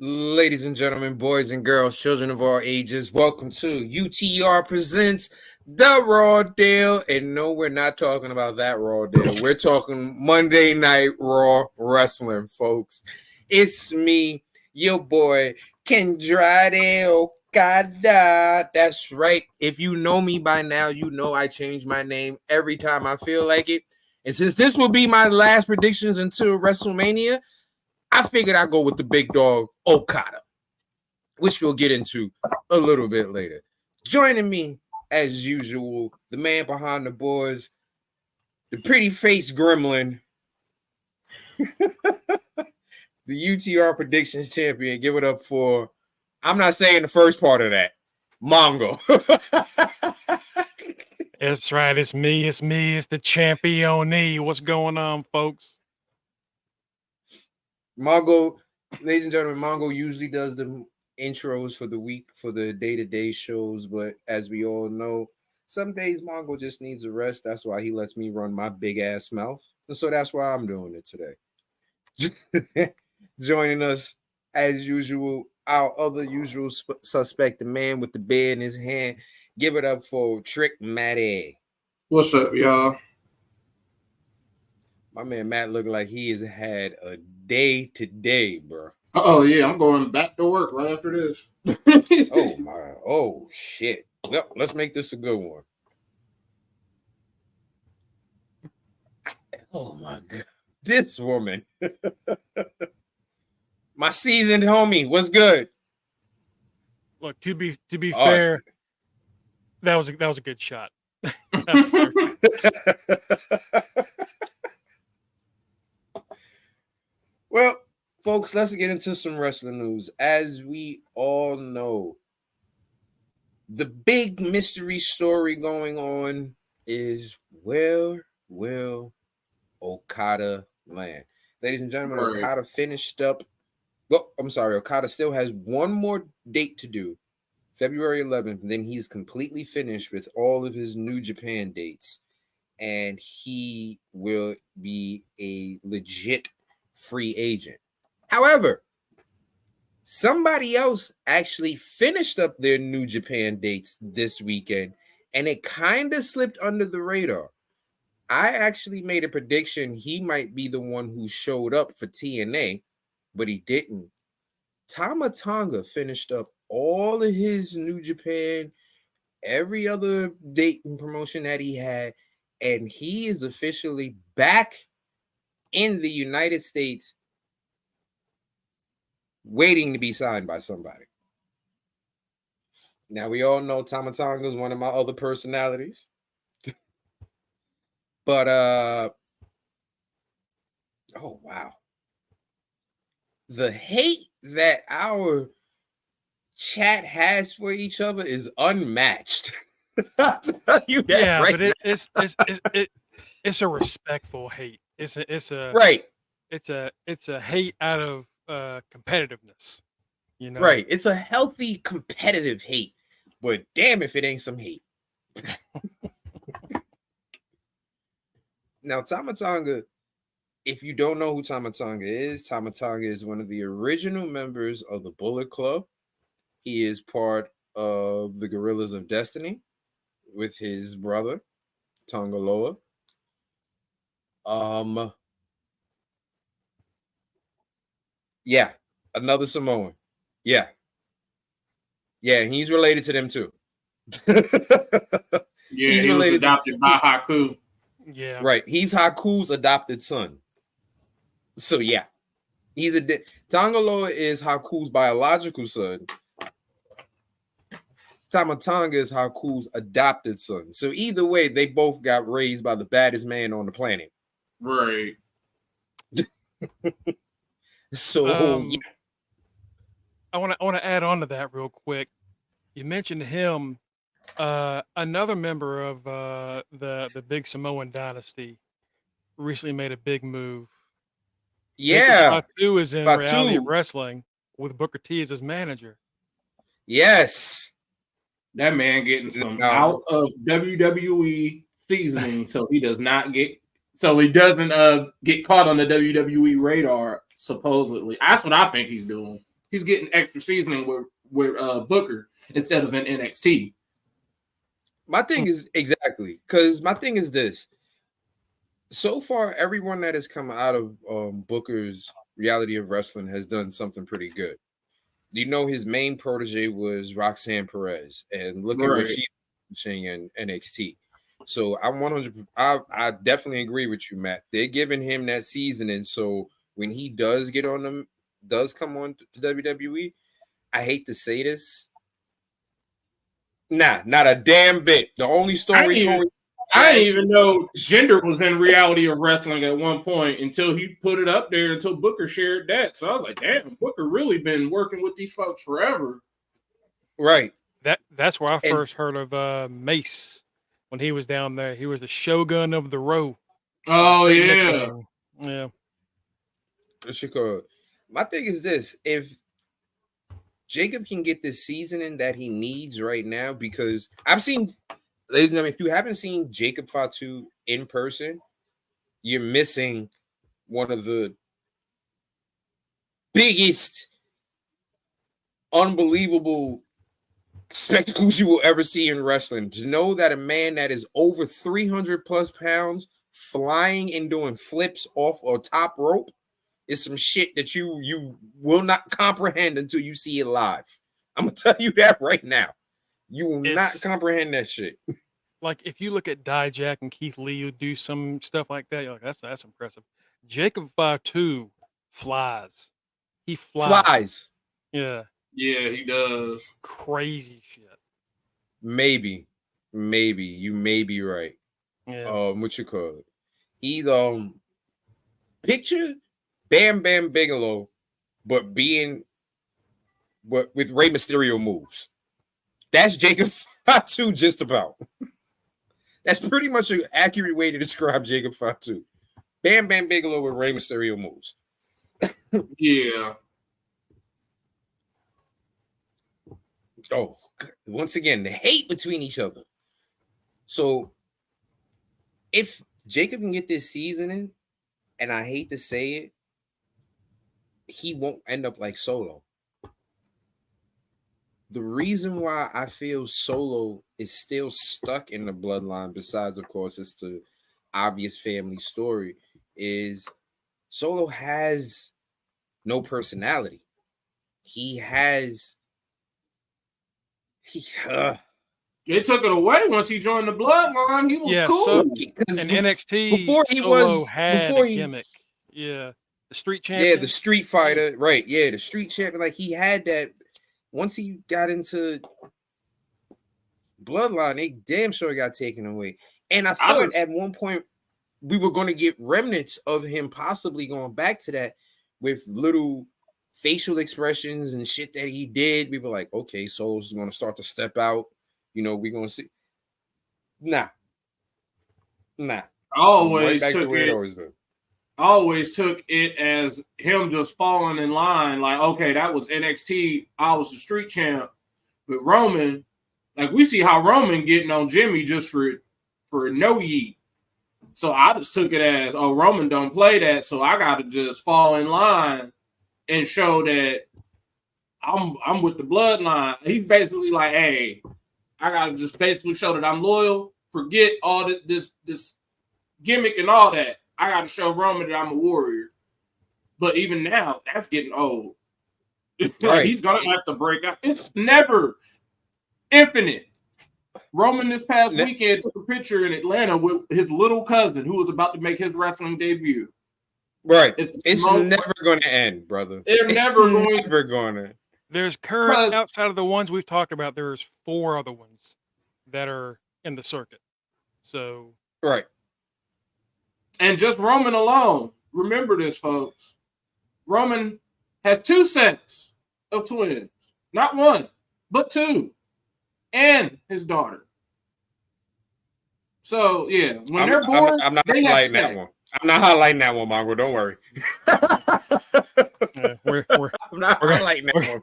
Ladies and gentlemen, boys and girls, children of all ages, welcome to UTR Presents The Raw Deal. And no, we're not talking about that Raw Deal. We're talking Monday Night Raw Wrestling, folks. It's me, your boy, Kendrade Okada. That's right. If you know me by now, you know I change my name every time I feel like it. And since this will be my last predictions until WrestleMania, I figured I'd go with the big dog, Okada, which we'll get into a little bit later. Joining me, as usual, the man behind the boards, the pretty face gremlin, the UTR predictions champion. Give it up for, I'm not saying the first part of that, Mongo. That's right. It's me. It's the champion. What's going on, folks? Mongo, ladies and gentlemen, Mongo usually does the intros for the week for the day-to-day shows, but as we all know, some days Mongo just needs a rest. That's why he lets me run my big ass mouth. And so that's why I'm doing it today. Joining us, as usual, our other usual suspect, the man with the beer in his hand. Give it up for Trick Matty. What's up, y'all? My man Matt look like he has had a day today, bro. Oh yeah, I'm going back to work right after this. Oh my! Oh shit! Yep, let's make this a good one. Oh my god, this woman, my seasoned homie, what's good? Look, to be fair, that was a good shot. Well, folks, let's get into some wrestling news. As we all know, the big mystery story going on is where will Okada land? Ladies and gentlemen, Right. Okada finished up. Well, I'm sorry, Okada still has one more date to do, February 11th. Then he's completely finished with all of his New Japan dates, and he will be a legit free agent. However, somebody else actually finished up their New Japan dates this weekend, and it kind of slipped under the radar. I actually made a prediction he might be the one who showed up for TNA, but he didn't. Tama Tonga finished up all of his New Japan, every other date and promotion that he had, and he is officially back in the United States waiting to be signed by somebody. Now, we all know Tama Tonga is one of my other personalities. But, oh, wow. The hate that our chat has for each other is unmatched. I'll tell you that. Yeah, right but it's a respectful hate. It's a right. It's a hate out of competitiveness. You know, Right. It's a healthy competitive hate, but damn if it ain't some hate. Now, Tama Tonga, if you don't know who Tama Tonga is one of the original members of the Bullet Club. He is part of the Gorillas of Destiny with his brother, Tonga Loa. Yeah, another Samoan. Yeah, he's related to them too. Yeah, he was adopted by Haku. Yeah, right. He's Haku's adopted son. So yeah, he's Tonga Loa is Haku's biological son. Tama Tonga is Haku's adopted son. So either way, they both got raised by the baddest man on the planet. Right. So yeah. I want to add on to that real quick. You mentioned him, another member of the big Samoan dynasty recently made a big move. Yeah, Fatu is in Reality of Wrestling with Booker T as his manager. Yes, that man getting some out of WWE seasoning, so he doesn't get caught on the WWE radar. Supposedly, that's what I think he's doing. he's getting extra seasoning with Booker instead of an NXT. My thing is because my thing is this. So far, everyone that has come out of Booker's Reality of Wrestling has done something pretty good. You know, his main protege was Roxanne Perez, and look at what she's doing in NXT. So I'm 100. I definitely agree with you, Matt. They're giving him that seasoning, so when he does come on to WWE, I hate to say this. Nah, not a damn bit. The only story I didn't even know Gender was in Reality of Wrestling at one point until he put it up there, until Booker shared that. So I was like, damn, Booker really been working with these folks forever. Right. That's where I first heard of Mace when he was down there. He was the Shogun of the Row. Oh, yeah. Yeah. My thing is this. If Jacob can get this seasoning that he needs right now, because I've seen... If you haven't seen Jacob Fatu in person, you're missing one of the biggest, unbelievable spectacles you will ever see in wrestling. To know that a man that is over 300 plus pounds flying and doing flips off a top rope is some shit that you will not comprehend until you see it live. I'm gonna tell you that right now. You will not comprehend that shit. Like if you look at Dijak and Keith Lee who do some stuff like that, you're like, that's impressive. Jacob Fatu flies. He flies. Yeah. Yeah, he does. Crazy shit. Maybe. You may be right. Yeah. What you call it? He's picture Bam Bam Bigelow, but with Rey Mysterio moves. That's Jacob Fatu just about. That's pretty much an accurate way to describe Jacob Fatu. Bam Bam Bigelow with Rey Mysterio moves. Yeah. Oh, once again, the hate between each other. So, if Jacob can get this seasoning, and I hate to say it, he won't end up like Solo. The reason why I feel Solo is still stuck in the bloodline, besides, of course, it's the obvious family story, is Solo has no personality. They took it away once he joined the bloodline. He was cool. So in NXT, before he Solo had a gimmick. Yeah. The street champion. Yeah, the street fighter. Right. Yeah, the street champion. Like he had that. Once he got into bloodline, they damn sure got taken away. And I thought at one point we were going to get remnants of him possibly going back to that with little facial expressions and shit that he did. We were like, okay, Soul's going to start to step out. You know, we're going to see. Nah. Always took it as him just falling in line. Like, okay, that was NXT. I was the street champ. But Roman, like we see how Roman getting on Jimmy just for no yeet. So I just took it as, oh, Roman don't play that, so I got to just fall in line and show that I'm with the bloodline. He's basically like, hey, I got to just basically show that I'm loyal. Forget all this gimmick and all that. I got to show Roman that I'm a warrior. But even now, that's getting old. Like he's going to have to break out. It's never infinite. Roman this past weekend took a picture in Atlanta with his little cousin who was about to make his wrestling debut. Right. It's never going to end, brother. It's never going to. There's current, outside of the ones we've talked about, there's 4 other ones that are in the circuit. So. Right. And just Roman alone, remember this, folks. Roman has 2 sets of twins. Not 1, but 2. And his daughter. So, yeah, when they're born, I'm not highlighting that one. I'm not highlighting that one, Mongo. Don't worry. I'm not highlighting that one.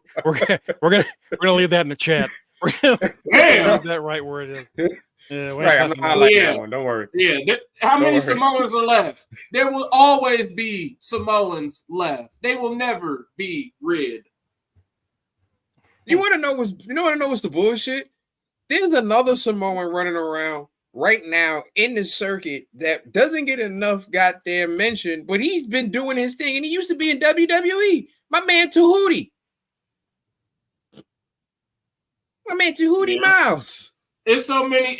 We're gonna leave that in the chat. We're gonna leave that right where it is. Yeah, right. I'm not highlighting that one. Don't worry. Yeah. How many Samoans are left? There will always be Samoans left. They will never be rid. You want to know what's the bullshit? There's another Samoan running around right now in the circuit that doesn't get enough goddamn mention, but he's been doing his thing, and he used to be in WWE. My man Tahuti. Miles. It's so many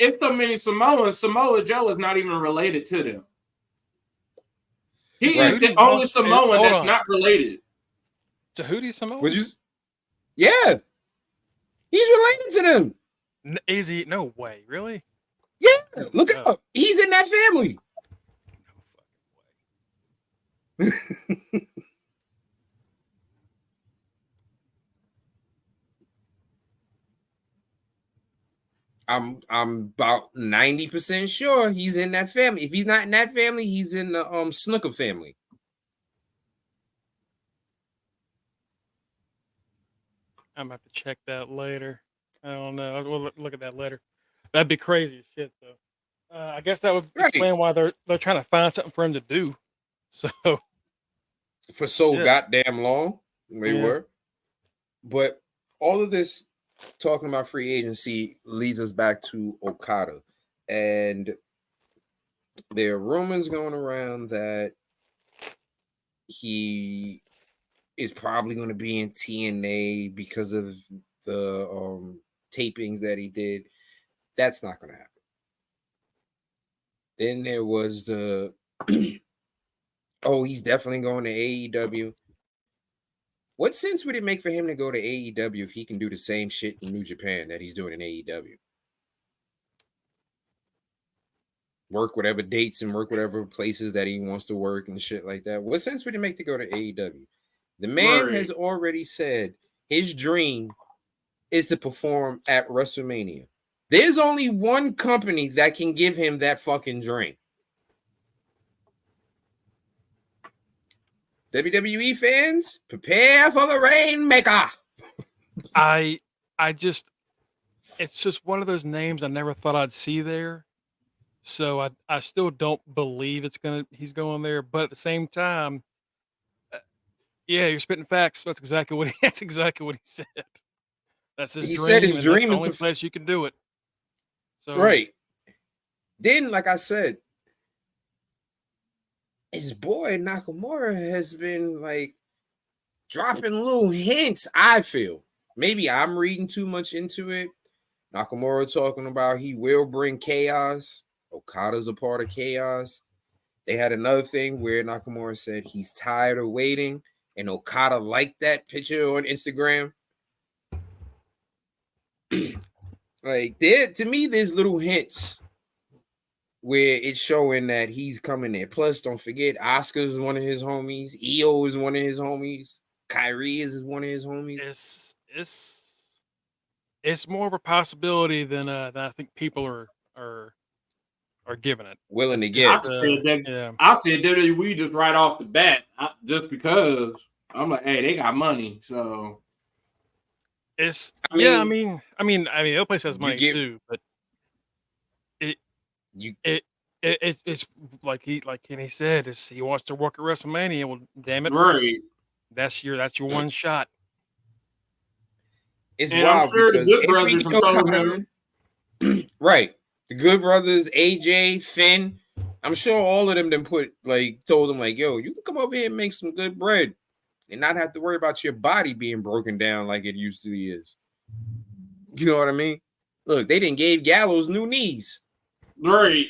Samoans. Samoa Joe is not even related to them. He is the only Samoan that's not related. Tahuti Samoan? Yeah. He's related to them. Is he? No way. Really? Yeah. Look it up. He's in that family. No fucking way. I'm about 90% sure he's in that family. If he's not in that family, he's in the Snooker family. I'm gonna have to check that later. I don't know. We'll look at that later. That'd be crazy as shit, though. I guess that would explain why they're trying to find something for him to do. So for goddamn long, they were. But all of this talking about free agency leads us back to Okada, and there are rumors going around that he is probably going to be in TNA because of the tapings that he did. That's not going to happen. Then there was the he's definitely going to AEW. What sense would it make for him to go to AEW if he can do the same shit in New Japan that he's doing in AEW? Work whatever dates and work whatever places that he wants to work and shit like that. What sense would it make to go to AEW? The man has already said his dream is to perform at WrestleMania. There's only one company that can give him that fucking dream. WWE fans, prepare for the Rainmaker. It's just one of those names I never thought I'd see there. So I still don't believe he's going there. But at the same time, yeah, you're spitting facts. That's exactly what he said. That's his dream. He said his dream is the only place you can do it. So right. Then, like I said, his boy Nakamura has been like dropping little hints. I feel maybe I'm reading too much into it. Nakamura talking about he will bring chaos. Okada's a part of chaos. They had another thing where Nakamura said he's tired of waiting, and Okada liked that picture on Instagram. Like to me, there's little hints where it's showing that he's coming there. Plus, don't forget, Oscar's one of his homies. EO is one of his homies. Kyrie is one of his homies. It's more of a possibility than I think people are giving it. Willing to get. I said WWE just right off the bat, just because I'm like, hey, they got money, so it's I mean, the place has money too, but it's like Kenny said, he wants to work at WrestleMania. Well, damn it, right? That's your one shot. It's wild, I'm sure the Good Brothers told him. Right, the Good Brothers, AJ, Finn. I'm sure all of them told him like, yo, you can come over here and make some good bread and not have to worry about your body being broken down like it used to is. You know what I mean? Look, they didn't gave Gallows new knees. Right.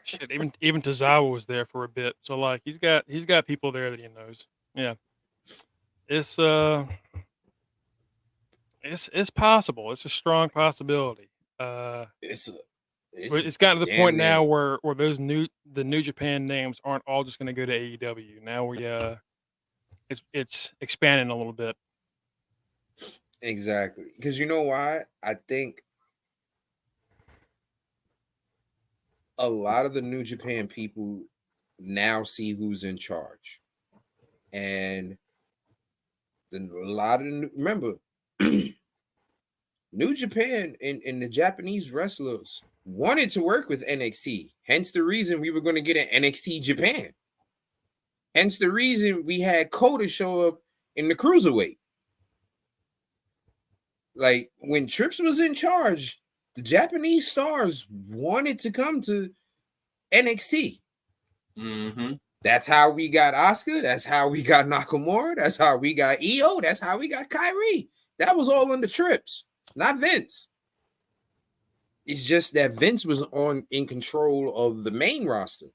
Shit, even Tozawa was there for a bit. So like he's got people there that he knows. Yeah. It's possible. It's a strong possibility. It's gotten to the point now where the New Japan names aren't all just going to go to AEW. Now it's expanding a little bit. Exactly, because you know why? I think a lot of the New Japan people now see who's in charge, and remember. New Japan and the Japanese wrestlers wanted to work with NXT. Hence the reason we were going to get an NXT Japan. Hence the reason we had Kota show up in the cruiserweight. Like when Trips was in charge, the Japanese stars wanted to come to NXT. Mm-hmm. That's how we got Asuka. That's how we got Nakamura. That's how we got Io. That's how we got Kyrie. That was all under Trips, not Vince. It's just that Vince was in control of the main roster.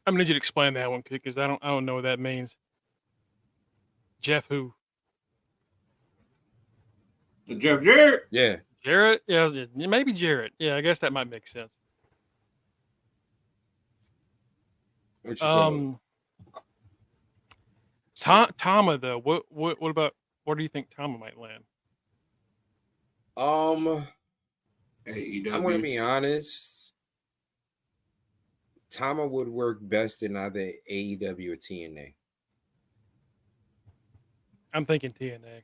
I'm gonna need you to explain that one because I don't know what that means. Jeff who? Jeff Jarrett. Yeah. Jarrett? Yeah, maybe Jarrett. Yeah, I guess that might make sense. What you call it? Tama though. What about where do you think Tama might land? AEW. I'm gonna be honest. Tama would work best in either AEW or TNA. I'm thinking TNA.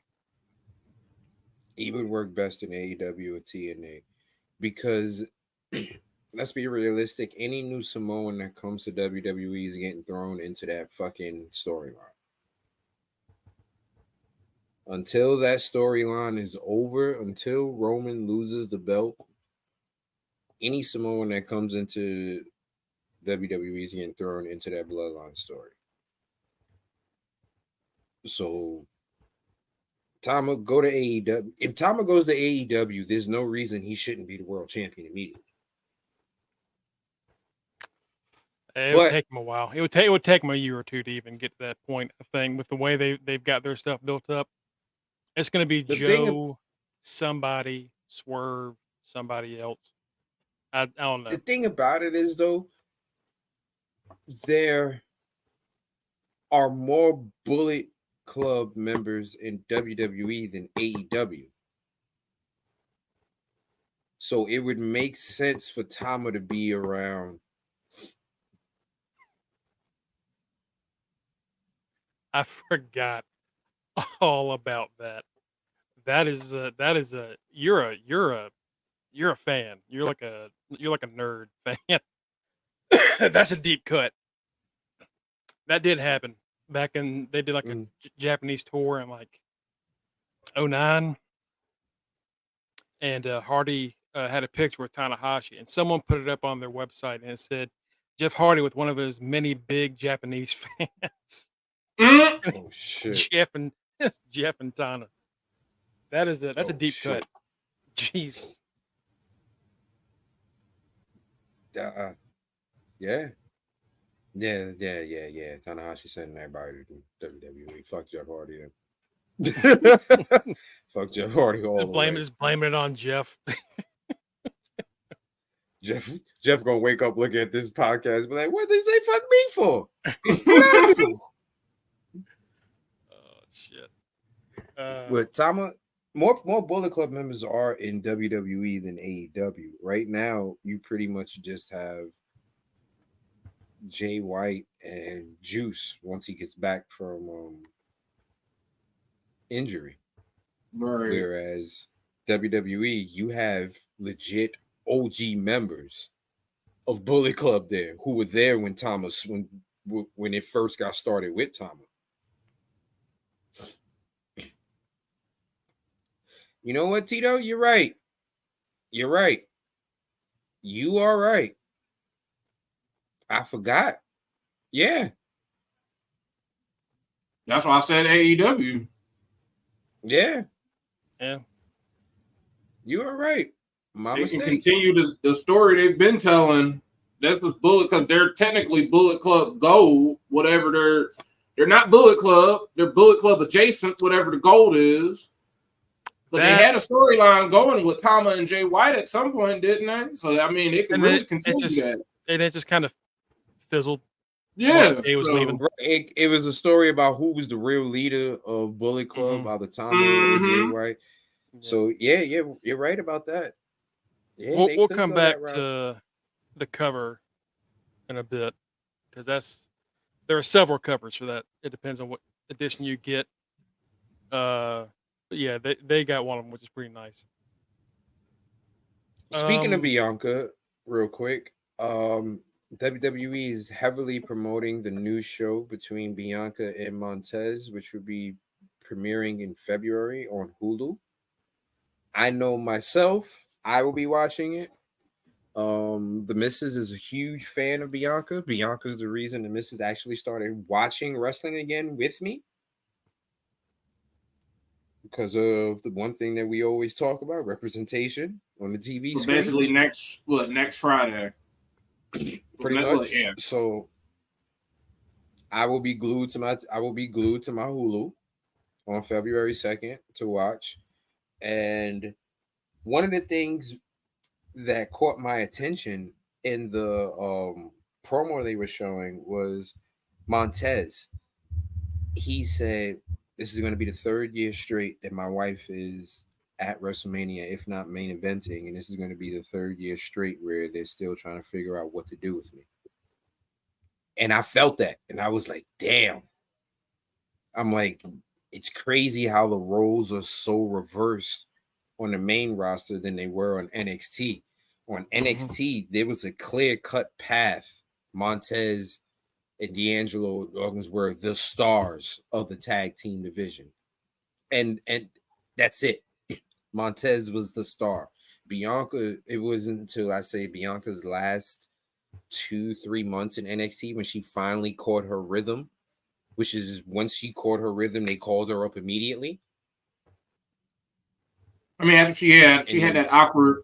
He would work best in AEW or TNA because let's be realistic. Any new Samoan that comes to WWE is getting thrown into that fucking storyline. Until that storyline is over, until Roman loses the belt, any Samoan that comes into WWE is getting thrown into that bloodline story. So Tama go to AEW. If Tama goes to AEW, there's no reason he shouldn't be the world champion immediately. It would take him a while. It would take him a year or two to even get to that point. I think with the way they've got their stuff built up, it's going to be Joe, somebody, Swerve, somebody else. I don't know. The thing about it is though, there are more Bullet Club members in WWE than AEW. So it would make sense for Tama to be around. I forgot all about that. That is you're a fan. You're like a nerd fan. That's a deep cut. That did happen back in. They did like a Japanese tour in like 2009, and Hardy had a picture with Tanahashi, and someone put it up on their website, and it said Jeff Hardy with one of his many big Japanese fans. Oh shit! Jeff and Tana. That's a deep cut. Jesus. Yeah. Tanahashi sending everybody to WWE. Fuck Jeff Hardy. Fuck Jeff Hardy all the way. Just blaming it on Jeff. Jeff gonna wake up, look at this podcast, and be like, "What did they say fuck me for? What I do?" Oh shit! But Tama, more Bullet Club members are in WWE than AEW. Right now, you pretty much just have Jay White and Juice once he gets back from injury. Right. Whereas WWE, you have legit OG members of Bullet Club there who were there when when it first got started with Tama. You know what, Tito? You're right. You are right. I forgot. Yeah. That's why I said AEW. Yeah. Yeah. You are right. They can continue the story they've been telling. That's the Bullet, because they're technically Bullet Club Gold, whatever they're not Bullet Club, they're Bullet Club adjacent, whatever the gold is. But they had a storyline going with Tama and Jay White at some point, didn't they? So I mean, it can really continue that. And it just kind of fizzled. Yeah, Jay was leaving. It was a story about who was the real leader of Bullet Club, either Tama or Jay White. So yeah, you're right about that. Yeah, we'll come back to the cover in a bit, because there are several covers for that. It depends on what edition you get. But yeah, they got one of them, which is pretty nice. Speaking of Bianca, real quick, WWE is heavily promoting the new show between Bianca and Montez, which would be premiering in February on Hulu. I know myself, I will be watching it. The missus is a huge fan of Bianca. Bianca's the reason the missus actually started watching wrestling again with me. Because of the one thing that we always talk about, representation on the TV So screen. basically next Friday. Pretty much. Yeah. So I will be glued to my Hulu on February 2nd to watch. And one of the things that caught my attention in the promo they were showing was Montez. He said, "This is going to be the third year straight that my wife is at WrestleMania, if not main eventing, and this is going to be the third year straight where they're still trying to figure out what to do with me." And I felt that, and I was like, "Damn!" I'm like, it's crazy how the roles are so reversed on the main roster than they were on NXT. On NXT, there was a clear-cut path. Montez and D'Angelo Dawkins were the stars of the tag team division. And that's it. Montez was the star. Bianca, it wasn't until I say Bianca's last 2-3 months in NXT when she finally caught her rhythm, which is once she caught her rhythm, they called her up immediately. I mean, after she had that awkward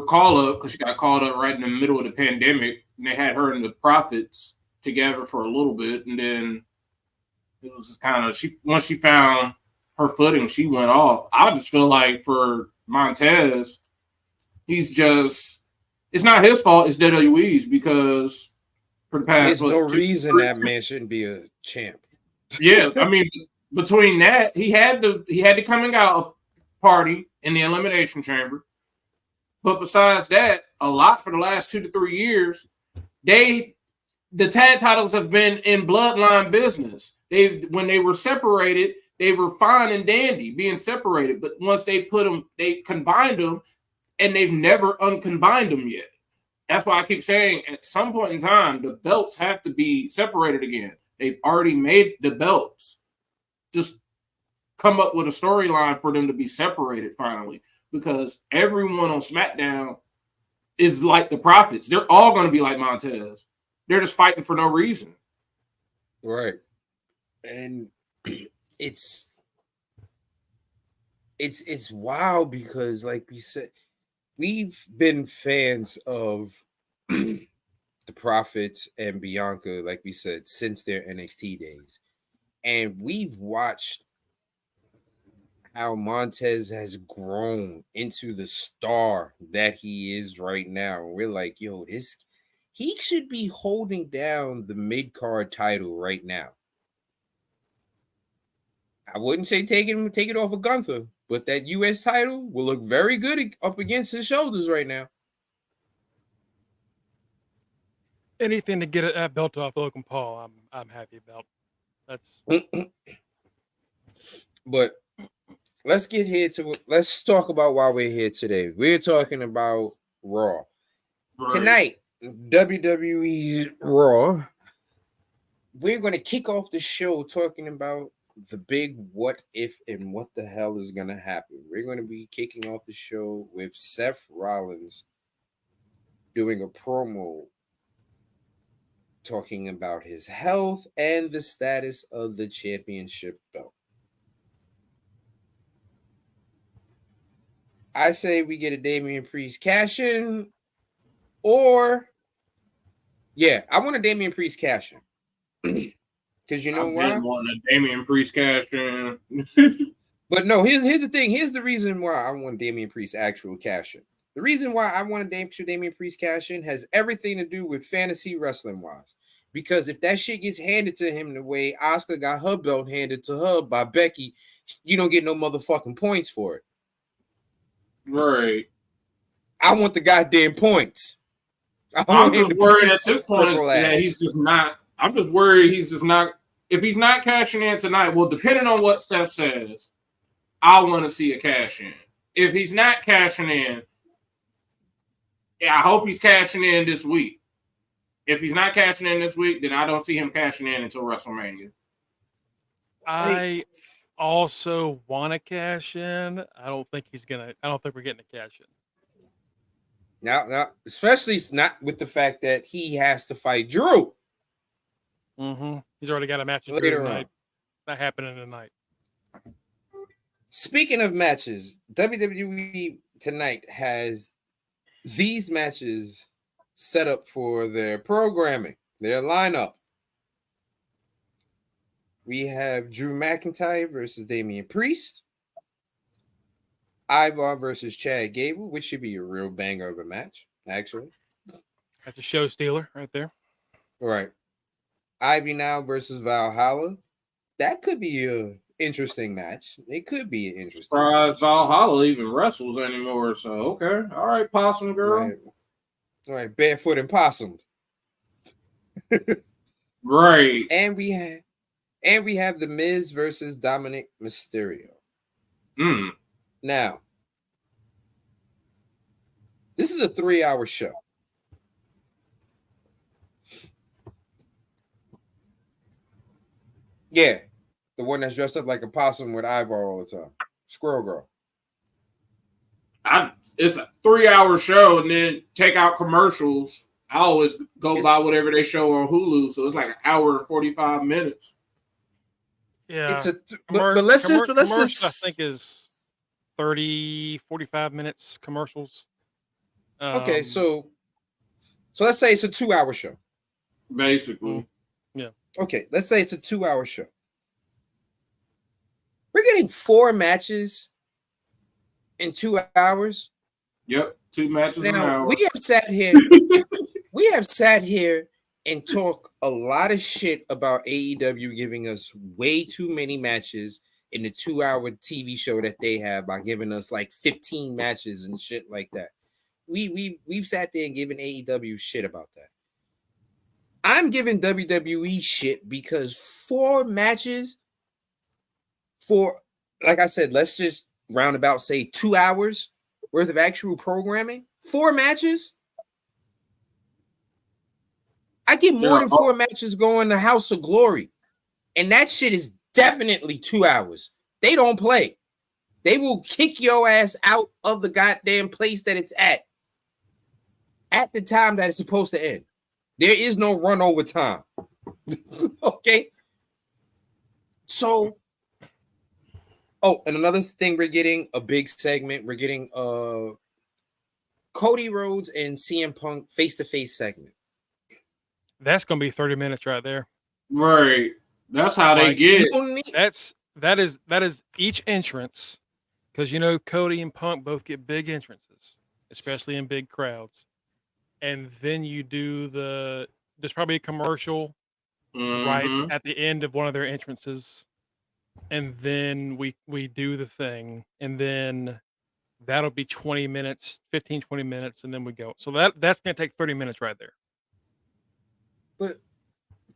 call up because she got called up right in the middle of the pandemic, and they had her and the Profits together for a little bit, and then it was just kind of once she found her footing, she went off. I just feel like for Montez, it's not his fault, it's WWE's, because for the past there's no reason that man shouldn't be a champ. Yeah, I mean, between that, he had the coming out party in the Elimination Chamber. But besides that, a lot for the last 2 to 3 years, the tag titles have been in bloodline business. When they were separated, they were fine and dandy being separated. But once they combined them, and they've never uncombined them yet. That's why I keep saying at some point in time, the belts have to be separated again. They've already made the belts. Just come up with a storyline for them to be separated finally, because everyone on SmackDown is like the Profits. They're all going to be like Montez. They're just fighting for no reason. Right. And it's wild because, like we said, we've been fans of the Profits and Bianca, like we said, since their NXT days. And we've watched how Montez has grown into the star that he is right now. And we're like, yo, he should be holding down the mid-card title right now. I wouldn't say take it off of Gunther, but that US title will look very good up against his shoulders right now. Anything to get that belt off Logan Paul, I'm happy about. That's. But let's talk about why we're here today. We're talking about Raw. Right. Tonight, WWE Raw. We're going to kick off the show talking about the big what if and what the hell is going to happen. We're going to be kicking off the show with Seth Rollins doing a promo talking about his health and the status of the championship belt. I say we get a Damian Priest cash in, or I want a Damian Priest cash in. Because you know why? I want a Damian Priest cash in. But no, here's the thing. Here's the reason why I want Damian Priest actual cash in. The reason why I want a Damian Priest cash in has everything to do with fantasy wrestling wise. Because if that shit gets handed to him the way Asuka got her belt handed to her by Becky, you don't get no motherfucking points for it. Right. I want the goddamn points. I'm just worried at this point that he's just not. I'm just worried he's just not. If he's not cashing in tonight, well, depending on what Seth says, I want to see a cash in. If he's not cashing in, I hope he's cashing in this week. If he's not cashing in this week, then I don't see him cashing in until WrestleMania. I also want to cash in. I don't think we're getting a cash in. Now, especially not with the fact that he has to fight Drew He's already got a match with Drew later tonight. on. Not happening tonight. Speaking of matches, WWE tonight has these matches set up for their programming, their lineup. We have Drew McIntyre versus Damian Priest, Ivar versus Chad Gable, which should be a real banger of a match, actually. That's a show stealer right there. All right. Ivy Now versus Valhalla. That could be a interesting match. It could be an interesting Surprised match. Valhalla even wrestles anymore. So okay, all right, Possum Girl. All right, Barefoot and Possum. Great. And we have The Miz versus Dominic Mysterio. Now, this is a 3-hour show. Yeah, the one that's dressed up like a possum with Ivar all the time. Squirrel Girl. It's a 3-hour show, and then take out commercials. I always go by whatever they show on Hulu, so it's like an hour and 45 minutes. Yeah, it's but let's just I think is 30, 45 minutes commercials. Okay, so let's say it's a 2-hour show. Basically. Yeah. Okay, let's say it's a 2-hour show. We're getting 4 matches in 2 hours. Yep, 2 matches an hour. We have sat here and talk a lot of shit about AEW giving us way too many matches in the 2-hour TV show that they have by giving us like 15 matches and shit like that. We've sat there and given AEW shit about that. I'm giving WWE shit because 4 matches for, like I said, let's just roundabout say 2 hours worth of actual programming. 4 matches. I get more than 4 matches going to House of Glory. And that shit is definitely 2 hours. They don't play. They will kick your ass out of the goddamn place that it's at the time that it's supposed to end. There is no run over time. Okay. So, and another thing, we're getting a big segment. We're getting Cody Rhodes and CM Punk face-to-face segment. That's gonna be 30 minutes right there. Right. That's how they get. That is each entrance, because Cody and Punk both get big entrances, especially in big crowds. And then you do there's probably a commercial right at the end of one of their entrances. And then we do the thing. And then that'll be 20 minutes, 15, 20 minutes, and then we go. So that's going to take 30 minutes right there. But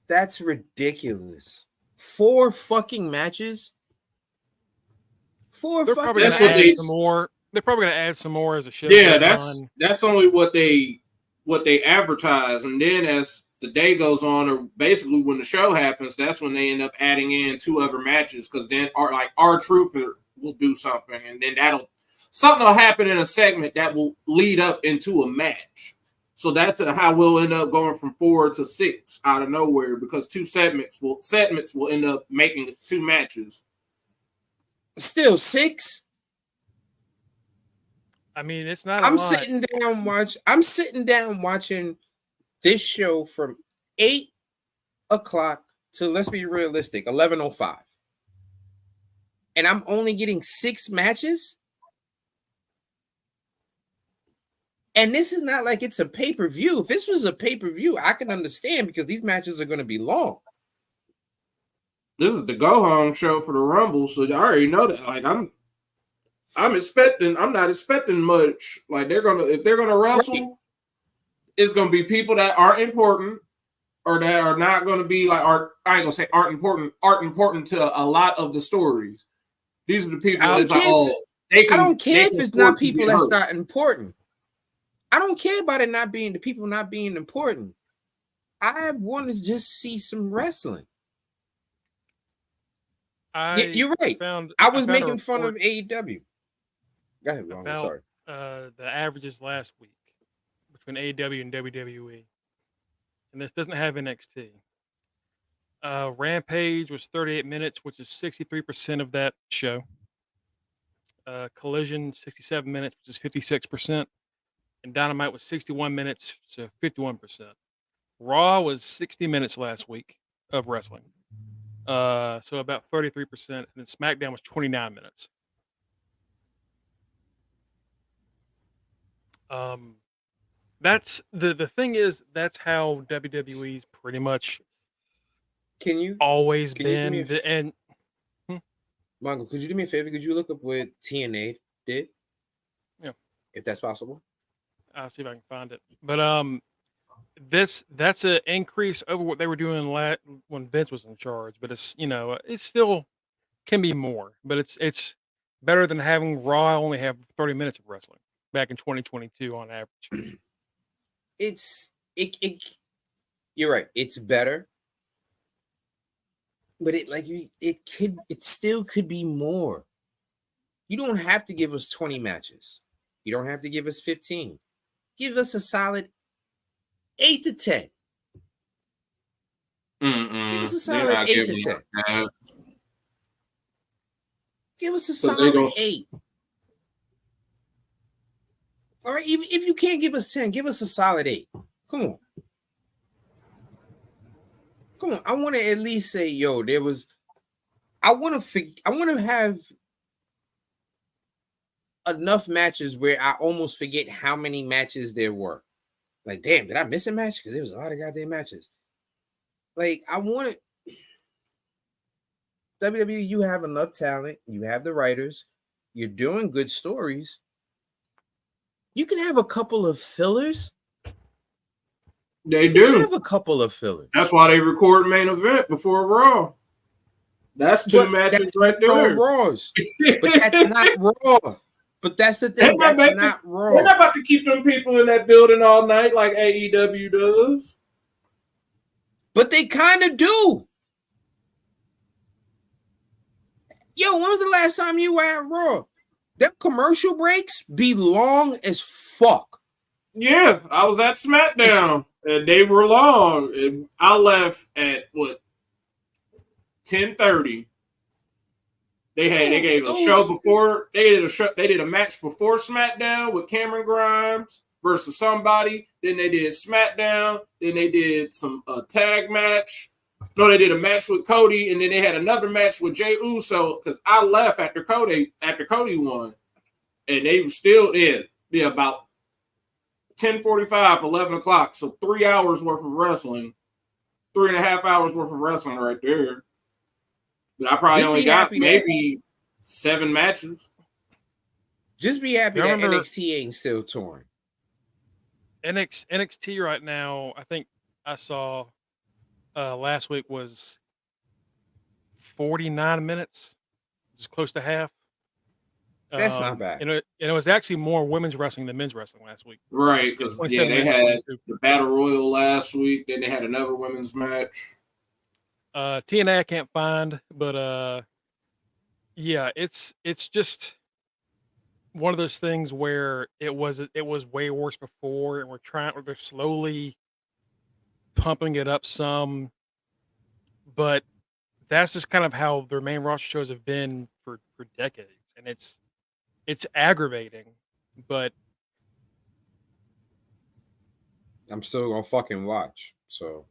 that's ridiculous. 4 fucking matches? 4 They're fucking probably going to add some more. They're probably going to add some more as a show. Yeah, that's only what they advertise, and then as the day goes on, or basically when the show happens, that's when they end up adding in 2 other matches, because then R-Truth will do something, and then something will happen in a segment that will lead up into a match. So that's how we'll end up going from 4 to 6 out of nowhere, because 2 segments will end up making 2 matches. Still 6. I mean, it's not. I'm sitting down watching this show from 8 o'clock to, let's be realistic, 11:05, and I'm only getting 6 matches. And this is not like it's a pay-per-view. If this was a pay-per-view, I can understand, because these matches are going to be long. This is the go-home show for the Rumble, so I already know that. Like I'm not expecting much. Like if they're gonna wrestle, it's gonna be people that aren't important, or that are not gonna be like I ain't gonna say aren't important to a lot of the stories. These are the people I don't care if it's not people that's not important. I don't care about it not being the people not being important. I want to just see some wrestling. You're right. I was making fun of AEW. Go ahead, Ron. I'm sorry. The averages last week between AEW and WWE, and this doesn't have NXT. Rampage was 38 minutes, which is 63% of that show. Collision 67 minutes, which is 56%, and Dynamite was 61 minutes, so 51%. Raw was 60 minutes last week of wrestling, so about 33%, and then SmackDown was 29 minutes. That's the thing is that's how WWE's pretty much always been. And Mongo, could you do me a favor? Could you look up what TNA did? Yeah, if that's possible. I'll see if I can find it. But that's an increase over what they were doing when Vince was in charge. But it's it still can be more. But it's better than having Raw only have 30 minutes of wrestling back in 2022 on average. You're right. It's better. But it still could be more. You don't have to give us 20 matches. You don't have to give us 15. Give us a solid 8 to 10. Give us a solid 8 to 10. Give us a solid 8. All right, even if you can't give us 10, give us a solid 8. Come on. I want to at least say, I want to have enough matches where I almost forget how many matches there were. Like, damn, did I miss a match? Because there was a lot of goddamn matches. Like, I want it. WWE, you have enough talent. You have the writers. You're doing good stories. You can have a couple of fillers. They do have a couple of fillers. That's why they record main event before Raw. That's two matches right there. Raws. But that's not Raw. But that's the thing. That's not Raw. We're not about to keep them people in that building all night like AEW does. But they kind of do. Yo, when was the last time you were at Raw? Them commercial breaks be long as fuck. Yeah, I was at SmackDown. And they were long. And I left at 10:30. They gave a show before. They did a match before SmackDown with Cameron Grimes versus somebody. Then they did SmackDown. Then they did some tag match. No, they did a match with Cody, and then they had another match with Jey Uso because I left after Cody won, and they were still in. Yeah, about 10:45, 11 o'clock. So 3 hours worth of wrestling, 3.5 hours worth of wrestling right there. But I probably only got maybe 7 matches. Just be happy that NXT ain't still torn. NXT right now, I think I saw last week was 49 minutes, just close to half. That's not bad. And it was actually more women's wrestling than men's wrestling last week. Right, because they had the Battle Royal last week. Then they had another women's match. TNA I can't find, but yeah, it's just one of those things where it was way worse before, and they're slowly pumping it up some, but that's just kind of how their main roster shows have been for decades, and it's aggravating, but I'm still gonna fucking watch. So,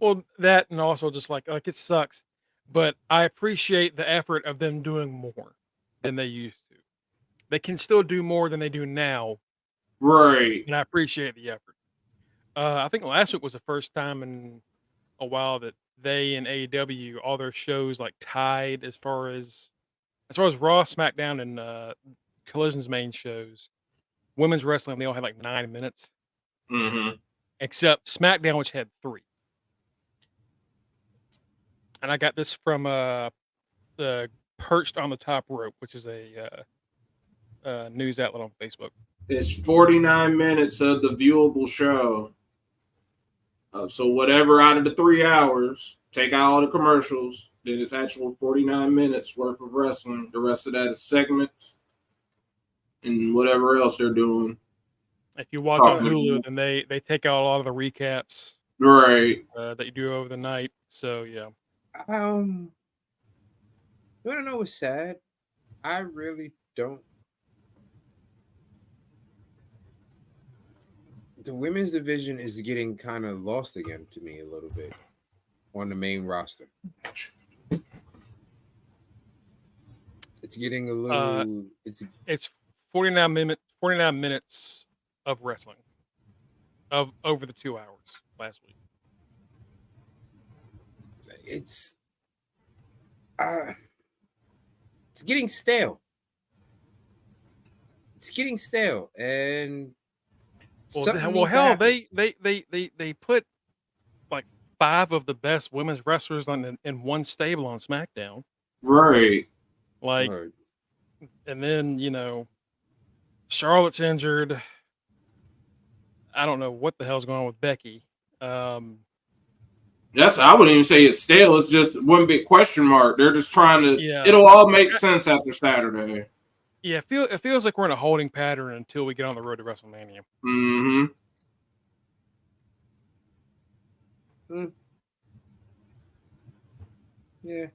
well, that and also just like it sucks, but I appreciate the effort of them doing more than they used to. They can still do more than they do now, right? And I appreciate the effort. I think last week was the first time in a while that they and AEW all their shows like tied as far as Raw, SmackDown, and Collision's main shows. Women's wrestling, they all had like 9 minutes. Mm-hmm. Except SmackDown, which had 3. And I got this from the Perched on the Top Rope, which is a news outlet on Facebook. It's 49 minutes of the viewable show. So whatever out of the 3 hours, take out all the commercials, Then it's actual 49 minutes worth of wrestling. The rest of that is segments and whatever else they're doing. If you watch on Talking Hulu, about- then they take out a lot of the recaps Right. that you do over the night. So yeah, You want to know what's sad? I really don't. The women's division is getting kind of lost again to me a little bit on the main roster. It's getting a little. it's 49 minutes of wrestling of over the 2 hours last week. It's getting stale. It's getting stale, and Hell, they put like 5 of the best women's wrestlers in one stable on SmackDown. Right. Like, Right. and then Charlotte's injured. I don't know what the hell's going on with Becky. I wouldn't even say it's stale. It's just one big question mark. They're just trying to. Yeah. It'll all make sense after Saturday. Yeah, it feels like we're in a holding pattern until we get on the road to WrestleMania. Mm-hmm. Yeah.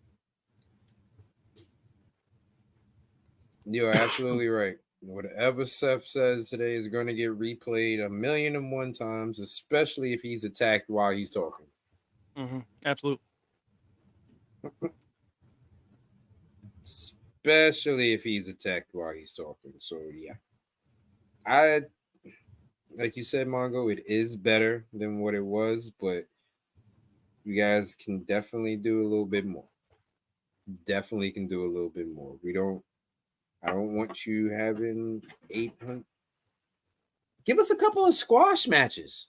You're absolutely right. Whatever Seth says today is going to get replayed 1,000,001 times, especially if he's attacked while he's talking. Mm-hmm. Absolutely. Especially if he's attacked while he's talking. So yeah. Like you said, Mongo, it is better than what it was, but you guys can definitely do a little bit more. Definitely can do a little bit more. I don't want you having 800. Give us a couple of squash matches.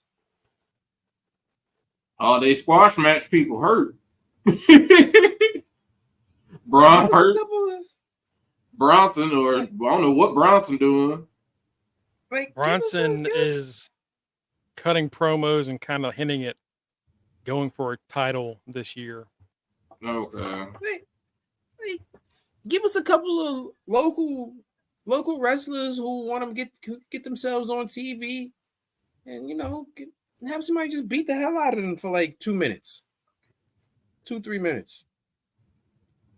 Oh, they squash match people hurt. Braun hurt. Bronson, or I don't know what Bronson doing. Bronson is cutting promos and kind of hinting at going for a title this year. Okay. Give us a couple of local wrestlers who want to get themselves on TV, and have somebody just beat the hell out of them for like 2 minutes, 2-3 minutes.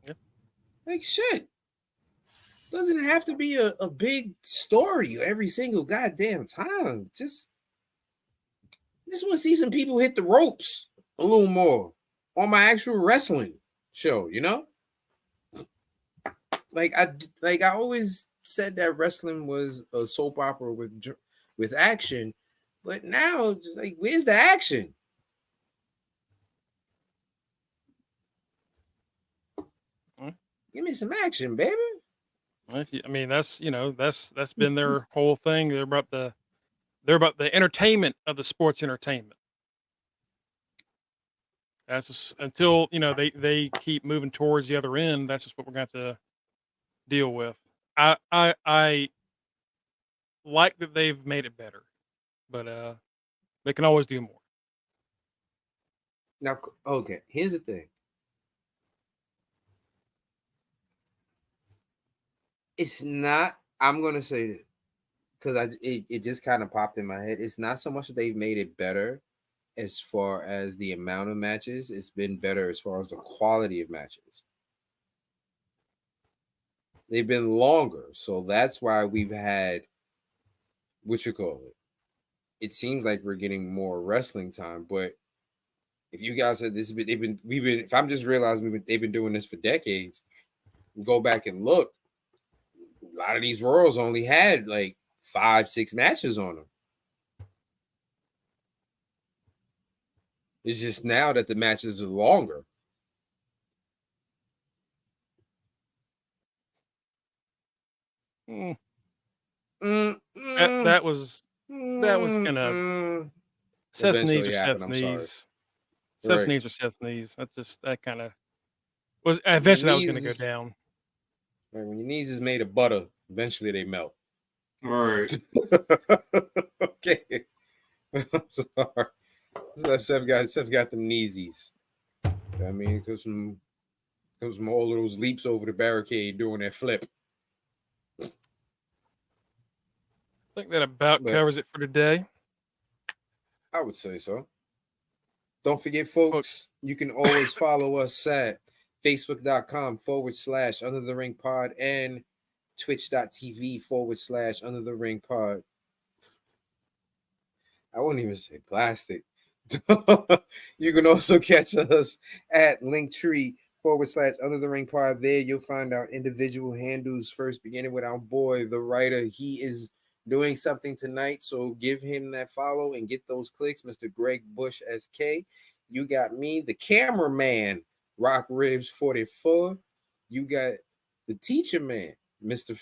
Yep. Like shit. Doesn't have to be a big story every single goddamn time. Just want to see some people hit the ropes a little more on my actual wrestling show, Like I always said that wrestling was a soap opera with action, but now like where's the action? Give me some action, baby. I mean, that's been their whole thing. They're about the entertainment of the sports entertainment. That's just, until they keep moving towards the other end. That's just what we're going to have to deal with. I like that they've made it better, but they can always do more. Now, okay, here's the thing. It's not. I'm gonna say this because it just kind of popped in my head. It's not so much that they've made it better as far as the amount of matches. It's been better as far as the quality of matches. They've been longer, so that's why we've had what you call it. It seems like we're getting more wrestling time, but if you guys said this, we've been. If I'm just realizing they've been doing this for decades, go back and look. A lot of these Royals only had like 5-6 matches on them. It's just now that the matches are longer. That was kind of Seth's knees are Seth's knees. Seth's knees are Seth's knees. That kind of was eventually that was going to go down. Right, when your knees is made of butter, eventually they melt. All right. Okay. I'm sorry. Seth got them kneesies. I mean, because Because all of those leaps over the barricade doing that flip. I think that about covers it for today. I would say so. Don't forget, folks, you can always follow us at facebook.com/Under the Ring Pod and twitch.tv/Under the Ring Pod. I won't even say plastic. You can also catch us at Linktree/Under the Ring Pod. There you'll find our individual handles, first beginning with our boy, the writer. He is doing something tonight, so give him that follow and get those clicks. Mr. Greg Bush SK. You got me, the cameraman, Rock Ribs 44. You got the teacher man, Mr.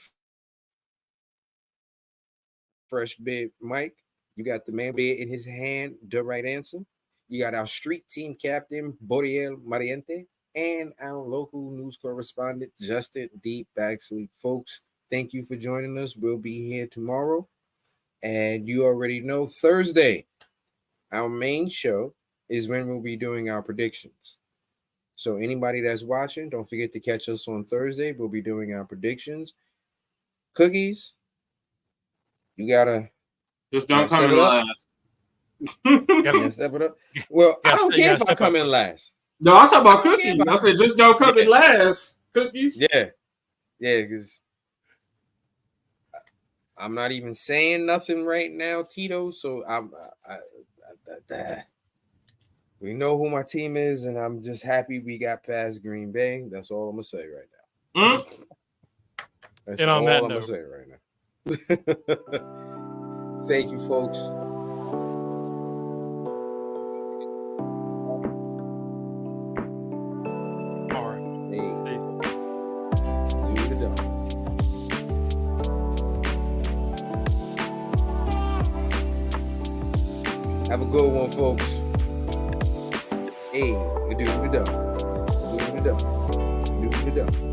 Fresh Beard Mike. You got the man beard in his hand, the right answer. You got our street team captain, Boriel Mariente, and our local news correspondent, Justin D. Baxley. Folks, thank you for joining us. We'll be here tomorrow. And you already know Thursday, our main show is when we'll be doing our predictions. So anybody that's watching, don't forget to catch us on Thursday. We'll be doing our predictions. Cookies, you gotta just don't come in last. Step it up. Well, I don't care if I come in last. No, I'm talking about Cookies. I said just don't come in last. Cookies. Yeah, because I'm not even saying nothing right now, Tito. So we know who my team is, and I'm just happy we got past Green Bay. That's all I'm gonna say right now. That's all I'm gonna say right now. Thank you, folks. All right. Hey. Do the dog. Have a good one, folks. Hey, do the dog. Do the dog. Do the dog.